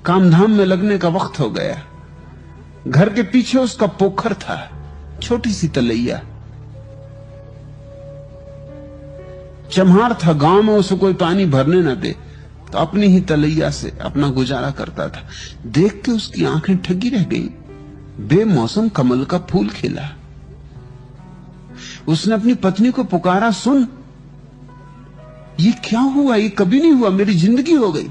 कामधाम में लगने का वक्त हो गया। घर के पीछे उसका पोखर था, छोटी सी तलैया। चम्हार था, गांव में उसे कोई पानी भरने न दे, तो अपनी ही तलैया से अपना गुजारा करता था। देख के उसकी आंखें ठगी रह गईं। बेमौसम कमल का फूल खिला। उसने अपनी पत्नी को पुकारा, सुन, ये क्या हुआ? ये कभी नहीं हुआ, मेरी जिंदगी हो गई।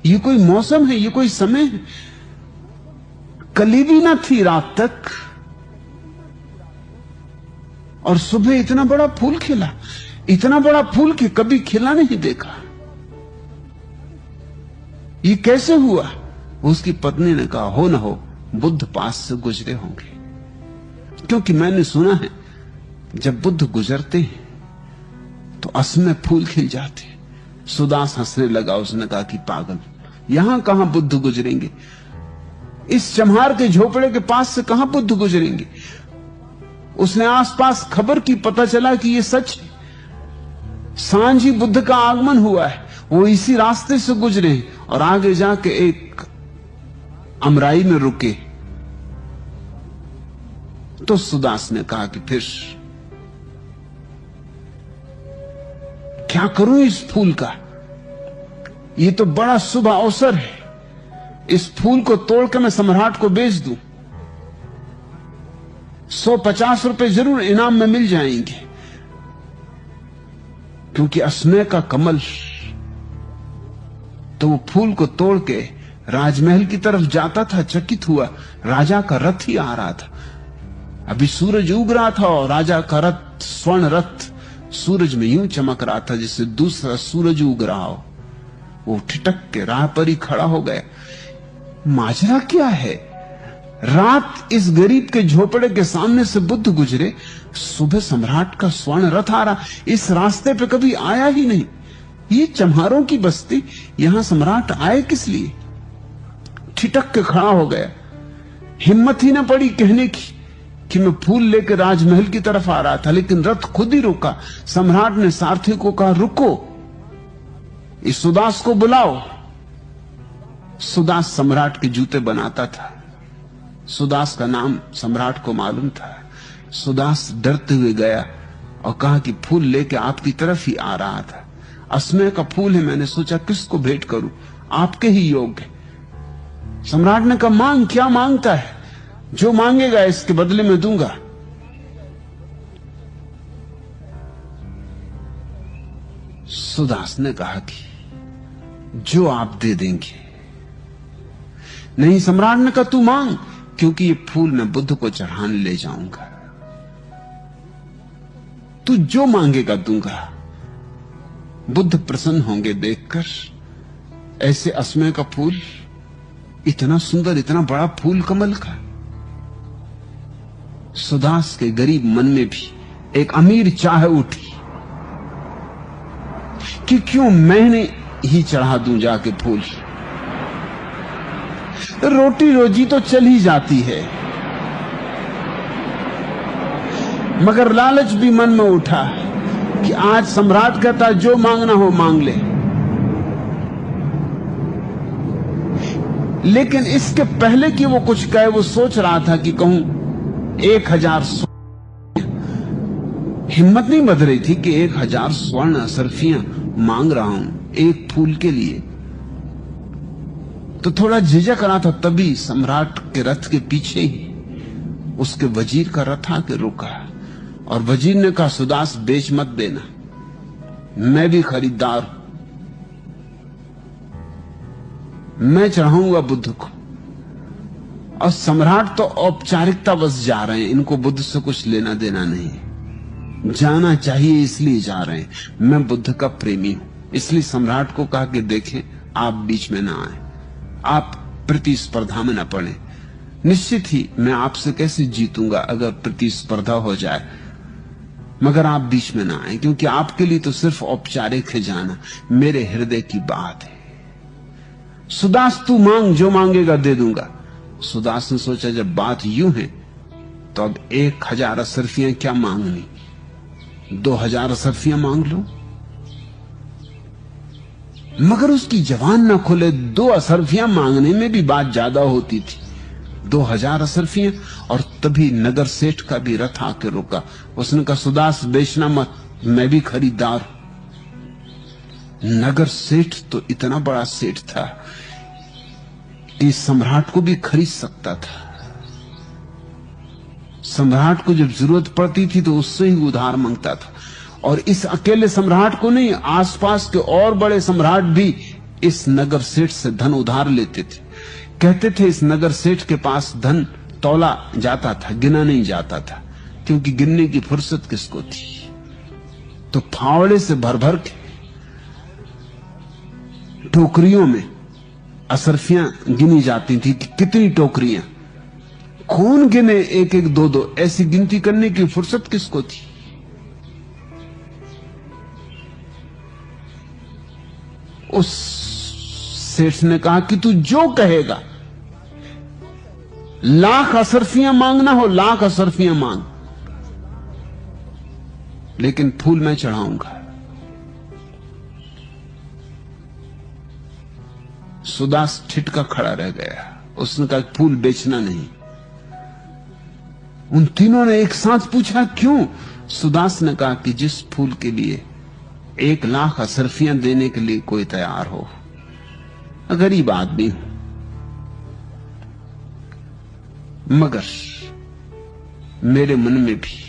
ये कोई मौसम है, ये कोई समय है? कली भी ना थी रात तक और सुबह इतना बड़ा फूल खिला। इतना बड़ा फूल कि कभी खिला नहीं देखा। ये कैसे हुआ? उसकी पत्नी ने कहा, हो ना हो बुद्ध पास से गुजरे होंगे, क्योंकि मैंने सुना है जब बुद्ध गुजरते हैं तो असमय फूल खिल जाते हैं। सुदास हंसने लगा। उसने कहा कि पागल, यहां कहां बुद्ध गुजरेंगे? इस चम्हार के झोपड़े के पास से कहां बुद्ध गुजरेंगे? उसने आसपास खबर की, पता चला कि यह सच है। सांझ ही बुद्ध का आगमन हुआ है, वो इसी रास्ते से गुजरे हैं और आगे जाके एक अमराई में रुके। तो सुदास ने कहा कि फिर क्या करूं इस फूल का? ये तो बड़ा शुभ अवसर है। इस फूल को तोड़ के मैं सम्राट को बेच दूं, 150 रुपए जरूर इनाम में मिल जाएंगे, क्योंकि असमय का कमल। तो वो फूल को तोड़ के राजमहल की तरफ जाता था। चकित हुआ, राजा का रथ ही आ रहा था। अभी सूरज उग रहा था और राजा का रथ, स्वर्ण रथ, सूरज में यूं चमक रहा था जैसे दूसरा सूरज उग रहा हो। वो ठिठक के राह पर ही खड़ा हो गया। माजरा क्या है? रात इस गरीब के झोपड़े के सामने से बुद्ध गुजरे, सुबह सम्राट का स्वर्ण रथ आ रहा। इस रास्ते पे कभी आया ही नहीं। ये चम्हारों की बस्ती, यहां सम्राट आए किस लिए? ठिठक के खड़ा हो गया। हिम्मत ही ना पड़ी कहने की कि मैं फूल लेकर राजमहल की तरफ आ रहा था, लेकिन रथ खुद ही रुका। सम्राट ने सारथी को कहा, रुको, इस सुदास को बुलाओ। सुदास सम्राट के जूते बनाता था। सुदास का नाम सम्राट को मालूम था। सुदास डरते हुए गया और कहा कि फूल लेके आपकी तरफ ही आ रहा था। असमय का फूल है, मैंने सोचा किसको भेंट करूं, आपके ही योग्य। सम्राट ने कहा, मांग, क्या मांगता है? जो मांगेगा इसके बदले में दूंगा। सुदास ने कहा कि जो आप दे देंगे। नहीं, सम्राट ने कहा, तू मांग, क्योंकि ये फूल मैं बुद्ध को चढ़ाने ले जाऊंगा। तू जो मांगेगा दूंगा। बुद्ध प्रसन्न होंगे देखकर ऐसे असमय का फूल, इतना सुंदर, इतना बड़ा फूल कमल का। सुदास के गरीब मन में भी एक अमीर चाह उठी कि क्यों मैंने ही चढ़ा दूं जाके फूल। रोटी रोजी तो चल ही जाती है, मगर लालच भी मन में उठा कि आज सम्राट कहता जो मांगना हो मांग ले। लेकिन इसके पहले कि वो कुछ कहे, वो सोच रहा था कि कहूं 1000 हिम्मत नहीं बध रही थी कि 1000 स्वर्ण असरफियां मांग रहा हूं एक फूल के लिए। तो थोड़ा झिझक रहा था। तभी सम्राट के रथ के पीछे ही उसके वजीर का रथ आके रुका और वजीर ने कहा, सुदास बेच मत देना, मैं भी खरीदार हूं, मैं चढ़ाऊंगा बुद्ध को। और सम्राट तो औपचारिकता बस जा रहे हैं, इनको बुद्ध से कुछ लेना देना नहीं। जाना चाहिए इसलिए जा रहे हैं। मैं बुद्ध का प्रेमी हूं, इसलिए सम्राट को कहा कि देखें आप बीच में ना आए, आप प्रतिस्पर्धा में ना पड़े। निश्चित ही मैं आपसे कैसे जीतूंगा अगर प्रतिस्पर्धा हो जाए, मगर आप बीच में ना आए, क्योंकि आपके लिए तो सिर्फ औपचारिक है जाना, मेरे हृदय की बात है। सुदास तू मांग, जो मांगेगा दे दूंगा। सुदास ने सोचा जब बात यूं है तो अब 1000 असरफियां क्या मांगनी, 2000 असरफियां मांग लो। मगर उसकी जबान न खुले। 2 असरफियां मांगने में भी बात ज्यादा होती थी, 2000 असरफियां। और तभी नगर सेठ का भी रथ आके रुका। उसने कहा, सुदास बेचना मत, मैं भी खरीदार हूं। नगर सेठ तो इतना बड़ा सेठ था कि सम्राट को भी खरीद सकता था। सम्राट को जब जरूरत पड़ती थी तो उससे ही उधार मांगता था। और इस अकेले सम्राट को नहीं, आसपास के और बड़े सम्राट भी इस नगर सेठ से धन उधार लेते थे। कहते थे इस नगर सेठ के पास धन तौला जाता था, गिना नहीं जाता था, क्योंकि गिनने की फुर्सत किसको थी। तो फावड़े से भर भर के टोकरियों में असरफियां गिनी जाती थी। कितनी टोकरियां, कौन गिने 1-1, 2-2, ऐसी गिनती करने की फुर्सत किसको थी। उस सेठ ने कहा कि तू जो कहेगा, 1,00,000 असरफियां मांगना हो, 1,00,000 असरफियां मांग, लेकिन फूल मैं चढ़ाऊंगा। सुदास ठिठका खड़ा रह गया। उसने कहा, फूल बेचना नहीं। उन तीनों ने एक साथ पूछा, क्यों? सुदास ने कहा कि जिस फूल के लिए 1,00,000 असरफियां देने के लिए कोई तैयार हो। गरीब आदमी हूं, मगर मेरे मन में भी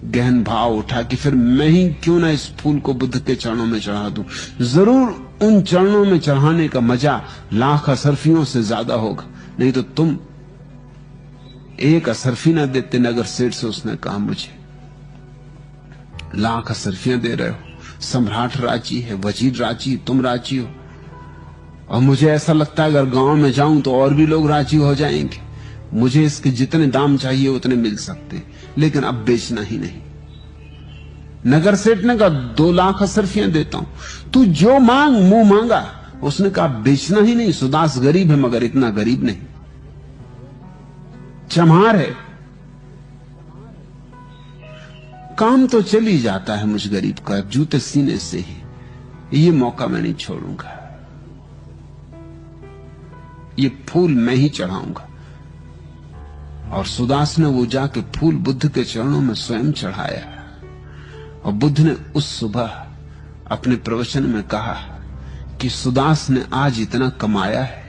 गहन भाव उठा कि फिर मैं ही क्यों ना इस फूल को बुद्ध के चरणों में चढ़ा दूं। जरूर उन चरणों में चढ़ाने का मजा 1,00,000 असरफियों से ज्यादा होगा। नहीं तो तुम 1 असरफी ना देते नगर सेठ से। उसने कहा, मुझे 1,00,000 असरफियां दे रहे हो, सम्राट राजी है, वजीर राजी, तुम राजी हो, और मुझे ऐसा लगता है अगर गांव में जाऊं तो और भी लोग राजी हो जाएंगे। मुझे इसके जितने दाम चाहिए उतने मिल सकते, लेकिन अब बेचना ही नहीं। नगर सेठ ने कहा, 2,00,000 असरफियां देता हूं, तू जो मांग, मुंह मांगा। उसने कहा, बेचना ही नहीं। सुदास गरीब है, मगर इतना गरीब नहीं, चमार है, काम तो चल ही जाता है मुझ गरीब का, जूते सीने से ही। ये मौका मैं नहीं छोड़ूंगा, ये फूल मैं ही चढ़ाऊंगा। और सुदास ने वो जाके फूल बुद्ध के चरणों में स्वयं चढ़ाया। और बुद्ध ने उस सुबह अपने प्रवचन में कहा कि सुदास ने आज इतना कमाया है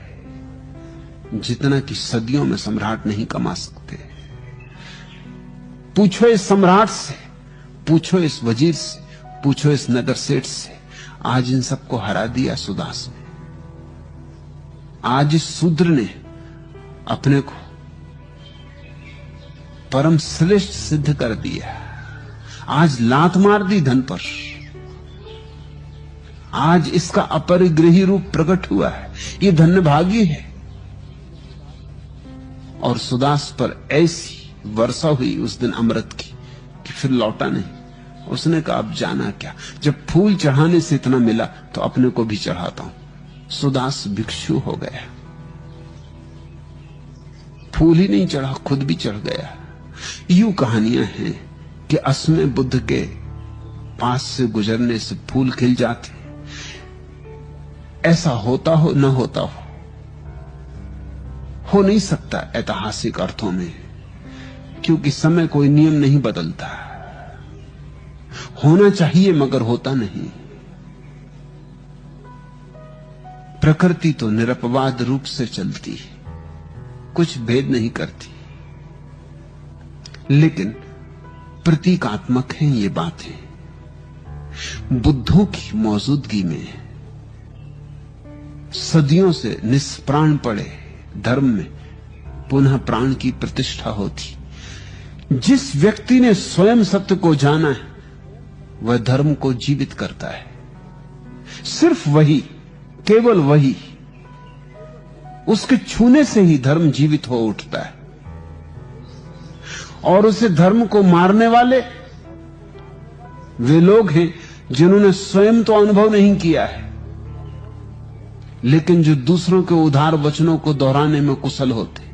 जितना कि सदियों में सम्राट नहीं कमा सकते। पूछो इस सम्राट से, पूछो इस वजीर से, पूछो इस नगर सेठ से, आज इन सबको हरा दिया सुदास ने। आज इस शूद्र ने अपने को परम श्रेष्ठ सिद्ध कर दिया। आज लात मार दी धन पर। आज इसका अपरिग्रही रूप प्रकट हुआ है। ये धन्यभागी है। और सुदास पर ऐसी वर्षा हुई उस दिन अमृत की कि फिर लौटा नहीं। उसने कहा, अब जाना क्या, जब फूल चढ़ाने से इतना मिला तो अपने को भी चढ़ाता हूं। सुदास भिक्षु हो गया, फूल ही नहीं चढ़ा, खुद भी चढ़ गया। यूं कहानियां हैं कि असमय बुद्ध के पास से गुजरने से फूल खिल जाते। ऐसा होता हो न होता हो नहीं सकता ऐतिहासिक अर्थों में, क्योंकि समय कोई नियम नहीं बदलता। होना चाहिए मगर होता नहीं। प्रकृति तो निरपवाद रूप से चलती है, कुछ भेद नहीं करती, लेकिन प्रतीकात्मक हैं ये बातें। बुद्धों की मौजूदगी में सदियों से निष्प्राण पड़े धर्म में पुनः प्राण की प्रतिष्ठा होती। जिस व्यक्ति ने स्वयं सत्य को जाना है वह धर्म को जीवित करता है। सिर्फ वही, केवल वही, उसके छूने से ही धर्म जीवित हो उठता है। और उसे धर्म को मारने वाले वे लोग हैं जिन्होंने स्वयं तो अनुभव नहीं किया है, लेकिन जो दूसरों के उदार वचनों को दोहराने में कुशल होते।